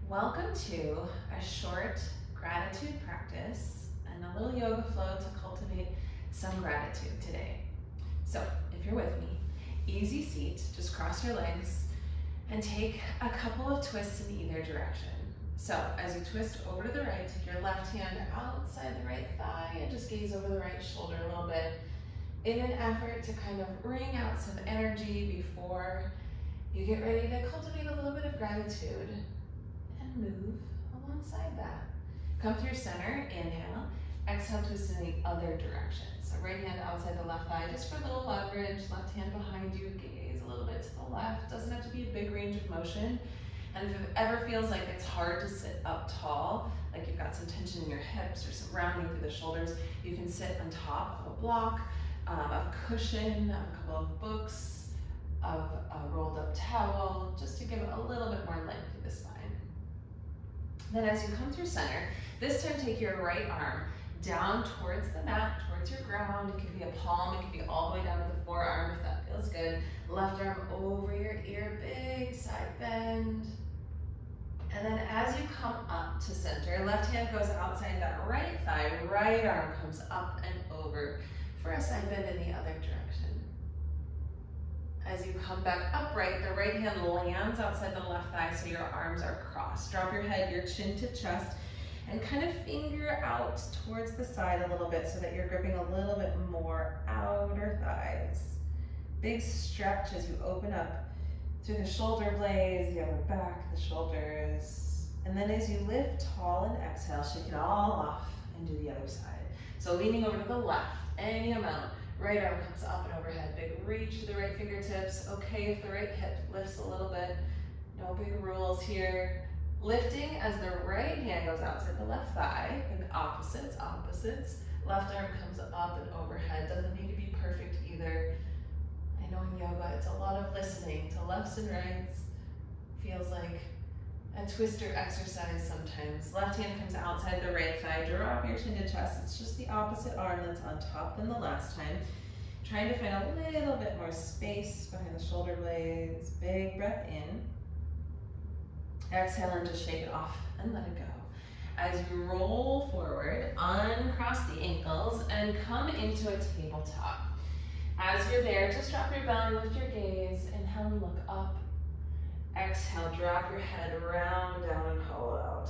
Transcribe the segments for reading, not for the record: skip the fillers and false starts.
Welcome to a short gratitude practice and a little yoga flow to cultivate some gratitude today. So if you're with me, easy seat, just cross your legs and take a couple of twists in either direction. So as you twist over to the right, take your left hand outside the right thigh and just gaze over the right shoulder a little bit in an effort to kind of wring out some energy before you get ready to cultivate a little bit of gratitude. Move alongside that. Come through center, inhale, exhale, twist in the other direction. So right hand outside the left thigh, just for a little leverage, left hand behind you, gaze a little bit to the left. Doesn't have to be a big range of motion. And if it ever feels like it's hard to sit up tall, like you've got some tension in your hips or some rounding through the shoulders, you can sit on top of a block, a cushion, a couple of books, of a rolled up towel, just to give it a little bit more length to the spine. Then as you come through center, this time take your right arm down towards the mat, towards your ground. It can be a palm, it can be all the way down to the forearm if that feels good. Left arm over your ear, big side bend. And then as you come up to center, left hand goes outside that right thigh, right arm comes up and over for a side bend in the other direction. As you come back upright, the right hand lands outside the left thigh so your arms are crossed. Drop your head, your chin to chest, and kind of finger out towards the side a little bit so that you're gripping a little bit more outer thighs. Big stretch as you open up through the shoulder blades, the upper back, the shoulders. And then as you lift tall and exhale, shake it all off and do the other side. So leaning over to the left, any amount. Right arm comes up and overhead, big reach to the right fingertips. Okay if the right hip lifts a little bit. No big rules here. Lifting as the right hand goes outside the left thigh, and opposites. Left arm comes up and overhead. Doesn't need to be perfect either. I know in yoga it's a lot of listening to lefts and rights. Feels like a twister exercise sometimes. Left hand comes outside the right thigh, drop your chin to chest. It's just the opposite arm that's on top than the last time. Trying to find a little bit more space behind the shoulder blades. Big breath in. Exhale and just shake it off and let it go. As you roll forward, uncross the ankles and come into a tabletop. As you're there, just drop your belly, lift your gaze, inhale and look up. Exhale, drop your head round, down, and hollow out.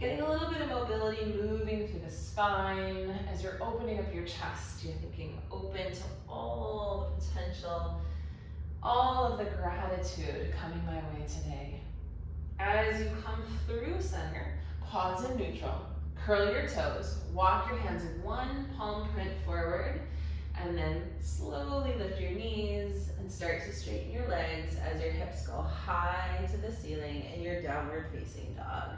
Getting a little bit of mobility, moving through the spine. As you're opening up your chest, you're thinking open to all the potential, all of the gratitude coming my way today. As you come through center, pause in neutral, curl your toes, walk your hands one palm print forward, and then slowly lift your knees and start to straighten your legs as your hips go high to the ceiling in your downward facing dog.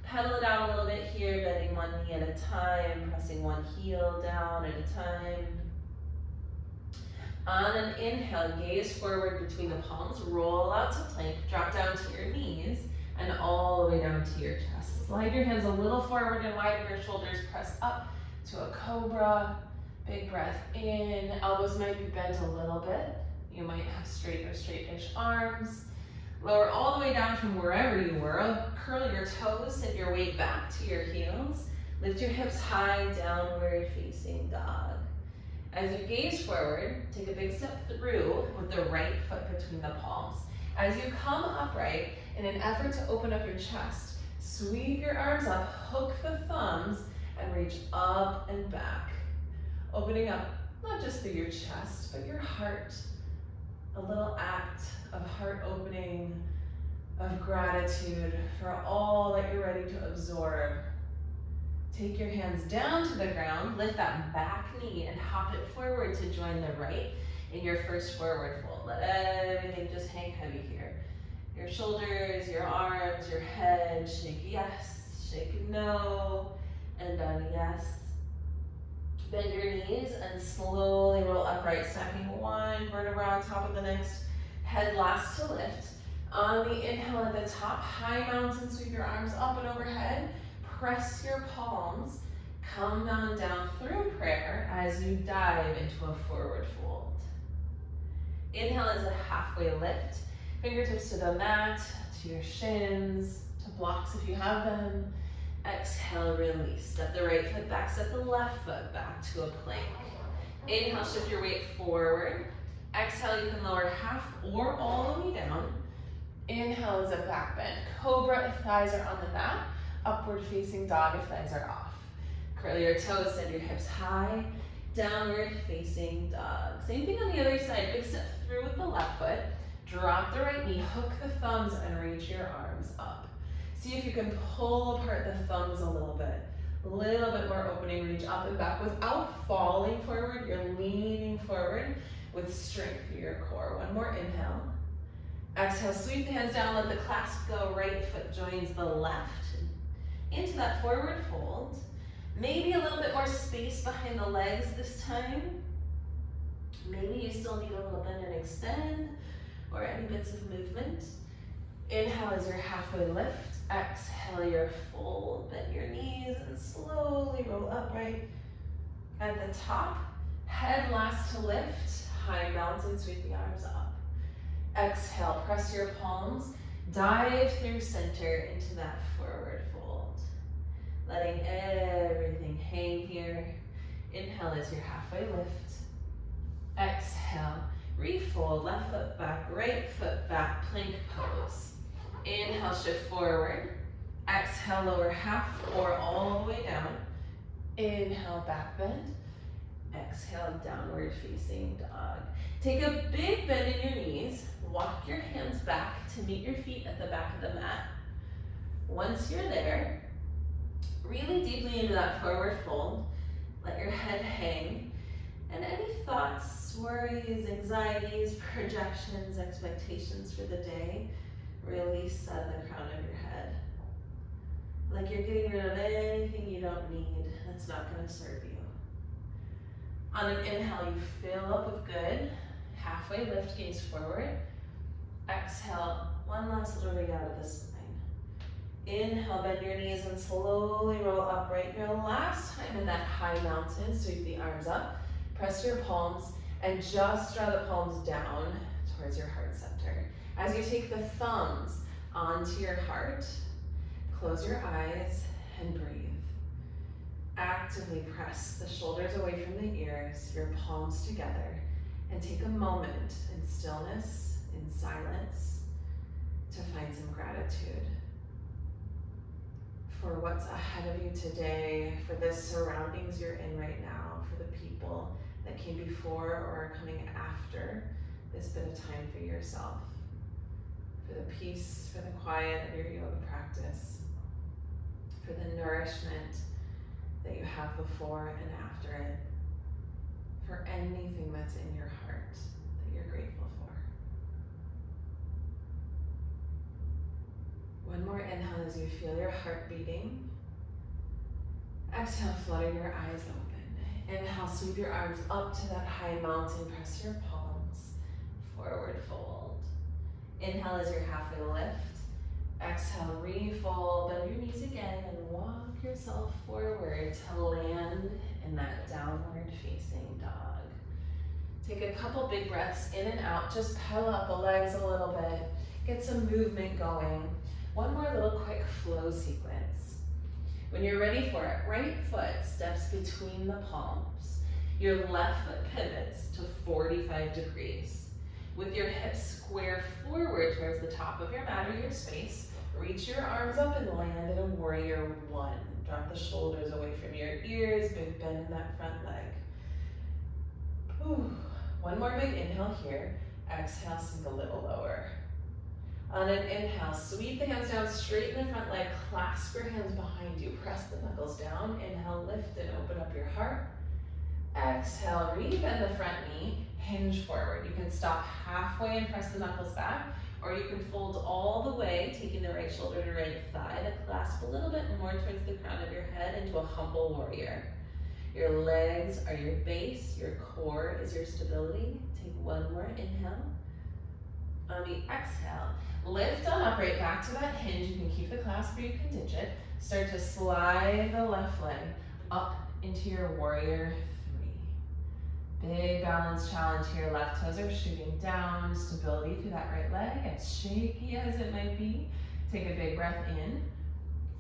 Pedal it out a little bit here, bending one knee at a time, pressing one heel down at a time. On an inhale, gaze forward between the palms, roll out to plank, drop down to your knees, and all the way down to your chest. Slide your hands a little forward and widen your shoulders, press up to a cobra. Big breath in, elbows might be bent a little bit. You might have straight or straight-ish arms. Lower all the way down from wherever you were. Curl your toes, send your weight back to your heels. Lift your hips high, downward facing dog. As you gaze forward, take a big step through with the right foot between the palms. As you come upright, in an effort to open up your chest, sweep your arms up, hook the thumbs, and reach up and back. Opening up, not just through your chest, but your heart. A little act of heart opening, of gratitude for all that you're ready to absorb. Take your hands down to the ground, lift that back knee and hop it forward to join the right in your first forward fold. Let everything just hang heavy here. Your shoulders, your arms, your head, shake yes, shake no, and then yes. Bend your knees and slowly roll upright, stacking one vertebra on top of the next. Head last to lift. On the inhale at the top, high mountain, sweep your arms up and overhead. Press your palms. Come on down through prayer as you dive into a forward fold. Inhale is a halfway lift. Fingertips to the mat, to your shins, to to blocks if you have them. Exhale, release. Step the right foot back, step the left foot back to a plank. Inhale, shift your weight forward. Exhale, you can lower half or all the way down. Inhale is a back bend. Cobra if thighs are on the mat. Upward facing dog if thighs are off. Curl your toes, send your hips high. Downward facing dog. Same thing on the other side. Big step through with the left foot. Drop the right knee, hook the thumbs, and reach your arms up. See if you can pull apart the thumbs a little bit. A little bit more opening, reach up and back. Without falling forward, you're leaning forward with strength through your core. One more inhale. Exhale, sweep the hands down, let the clasp go. Right foot joins the left. Into that forward fold. Maybe a little bit more space behind the legs this time. Maybe you still need a little bend and extend, or any bits of movement. Inhale as your halfway lift. Exhale your fold. Bend your knees and slowly roll upright. At the top, head last to lift. High mountain, sweep the arms up. Exhale, press your palms. Dive through center into that forward fold. Letting everything hang here. Inhale as your halfway lift. Exhale, refold, left foot back, right foot back, plank pose. Inhale, shift forward. Exhale, lower half or all the way down. Inhale, back bend. Exhale, downward facing dog. Take a big bend in your knees. Walk your hands back to meet your feet at the back of the mat. Once you're there, really deeply into that forward fold. Let your head hang. And any thoughts, worries, anxieties, projections, expectations for the day, release out of the crown of your head. Like you're getting rid of anything you don't need that's not going to serve you. On an inhale, you fill up with good. Halfway lift, gaze forward. Exhale, one last little ring out of the spine. Inhale, bend your knees and slowly roll upright. Your last time in that high mountain, sweep the arms up. Press your palms and just draw the palms down towards your heart center. As you take the thumbs onto your heart, close your eyes and breathe. Actively press the shoulders away from the ears, your palms together, and take a moment in stillness, in silence, to find some gratitude for what's ahead of you today, for the surroundings you're in right now, for the people that came before or are coming after this bit of time for yourself, for the peace, for the quiet of your yoga practice, for the nourishment that you have before and after it, for anything that's in your heart that you're grateful for. One more inhale as you feel your heart beating. Exhale, flutter your eyes open. Inhale, sweep your arms up to that high mountain, press your palms, forward fold. Inhale as your halfway lift. Exhale, refold, bend your knees again, and walk yourself forward to land in that downward facing dog. Take a couple big breaths in and out, just pedal out the legs a little bit, get some movement going. One more little quick flow sequence. When you're ready for it, right foot steps between the palms. Your left foot pivots to 45 degrees. With your hips square forward towards the top of your mat or your space, reach your arms up and land in a warrior one. Drop the shoulders away from your ears, big bend in that front leg. Ooh. One more big inhale here. Exhale, sink a little lower. On an inhale, sweep the hands down, straighten the front leg, clasp your hands behind you, press the knuckles down. Inhale, lift and open up your heart. Exhale, rebend the front knee, hinge forward. You can stop halfway and press the knuckles back, or you can fold all the way, taking the right shoulder to right thigh to clasp a little bit more towards the crown of your head into a humble warrior. Your legs are your base, your core is your stability. Take one more inhale. On the exhale, lift on upright back to that hinge. You can keep the clasp or you can ditch it. Start to slide the left leg up into your warrior three. Big balance challenge here. Left toes are shooting down. Stability through that right leg. As shaky as it might be, Take a big breath in.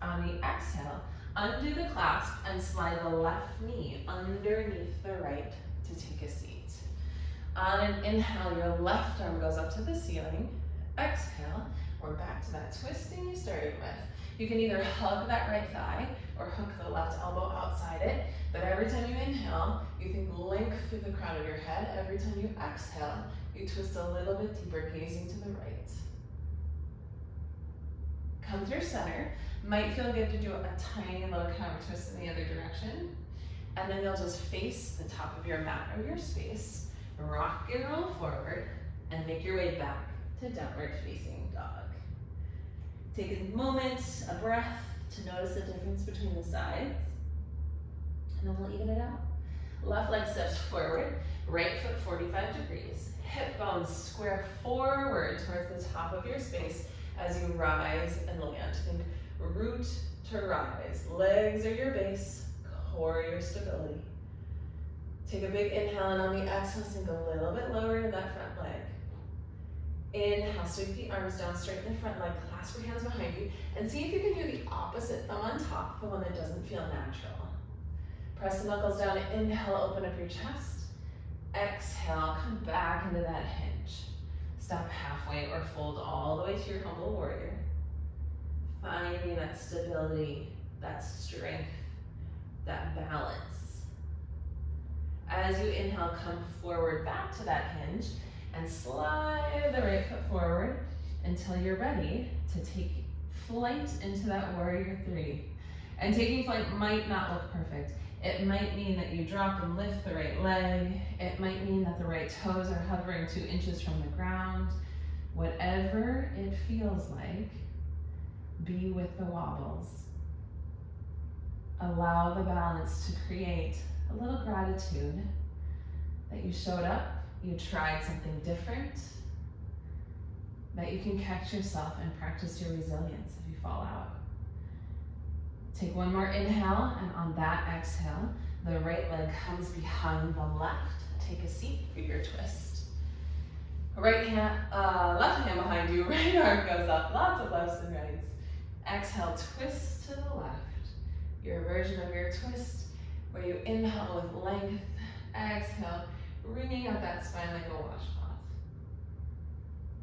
On the exhale, undo the clasp and slide the left knee underneath the right to take a seat. On an inhale, your left arm goes up to the ceiling. Exhale, we're back to that twisting you started with. You can either hug that right thigh or hook the left elbow outside it, but every time you inhale, you think length through the crown of your head. Every time you exhale, you twist a little bit deeper, gazing to the right. Come through center. Might feel good to do a tiny little counter twist in the other direction. And then you'll just face the top of your mat or your space, rock and roll forward, and make your way back to downward facing dog. Take a moment, a breath, to notice the difference between the sides. And then we'll even it out. Left leg steps forward, right foot 45 degrees. Hip bones square forward towards the top of your space as you rise and land. Think root to rise. Legs are your base, core your stability. Take a big inhale, and on the exhale, sink a little bit lower to that front leg. Inhale, sweep the arms down, straighten the front leg, clasp your hands behind you, and see if you can do the opposite thumb on top, the one that doesn't feel natural. Press the knuckles down, inhale, open up your chest. Exhale, come back into that hinge. Stop halfway or fold all the way to your humble warrior. Finding that stability, that strength, that balance. As you inhale, come forward back to that hinge and slide the right foot forward until you're ready to take flight into that warrior three. And taking flight might not look perfect. It might mean that you drop and lift the right leg. It might mean that the right toes are hovering 2 inches from the ground. Whatever it feels like, be with the wobbles. Allow the balance to create a little gratitude that you showed up, you tried something different, that you can catch yourself and practice your resilience if you fall out. Take one more inhale, and on that exhale, the right leg comes behind the left. Take a seat for your twist. Left hand behind you, right arm goes up, lots of lefts and rights. Exhale, twist to the left. Your version of your twist, where you inhale with length, exhale, wringing out that spine like a washcloth.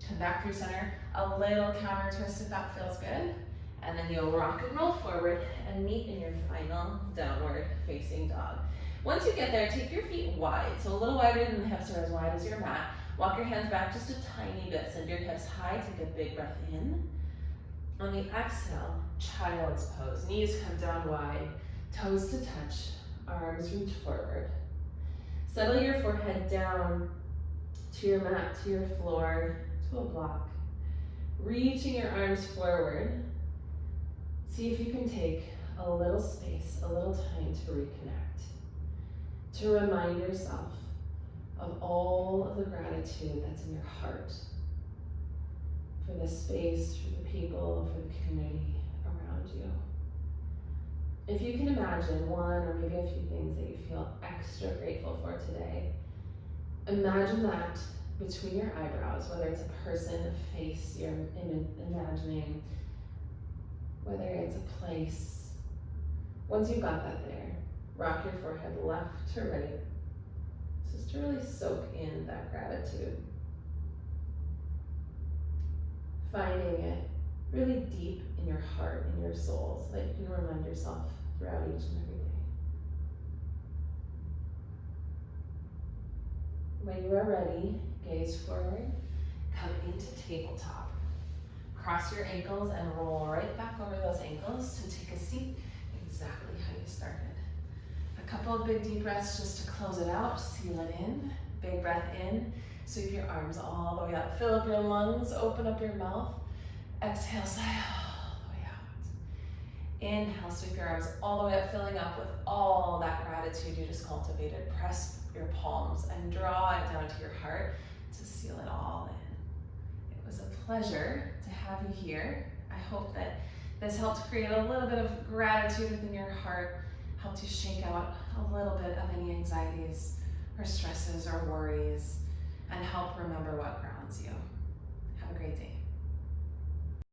Come back through center, a little counter twist if that feels good. And then you'll rock and roll forward and meet in your final downward facing dog. Once you get there, take your feet wide, so a little wider than the hips or as wide as your mat. Walk your hands back just a tiny bit, send your hips high, take a big breath in. On the exhale, child's pose. Knees come down wide, toes to touch, arms reach forward. Settle your forehead down to your mat, to your floor, to a block. Reaching your arms forward. See if you can take a little space, a little time to reconnect. To remind yourself of all of the gratitude that's in your heart for the space, for the people, for the community around you. If you can imagine one or maybe a few things that you feel extra grateful for today, imagine that between your eyebrows, whether it's a person, a face you're imagining, whether it's a place. Once you've got that there, rock your forehead left to right, just to really soak in that gratitude. Finding it really deep in your heart, in your soul, so that you can remind yourself throughout each and every day. When you are ready, gaze forward, come into tabletop. Cross your ankles and roll right back over those ankles to take a seat exactly how you started. A couple of big deep breaths just to close it out, seal it in. Big breath in, sweep your arms all the way up. Fill up your lungs, open up your mouth. Exhale, sigh all the way out. Inhale, sweep your arms all the way up, filling up with all that gratitude you just cultivated. Press your palms and draw it down to your heart to seal it all in. It was a pleasure to have you here. I hope that this helped create a little bit of gratitude within your heart, helped you shake out a little bit of any anxieties or stresses or worries, and help remember what grounds you. Have a great day.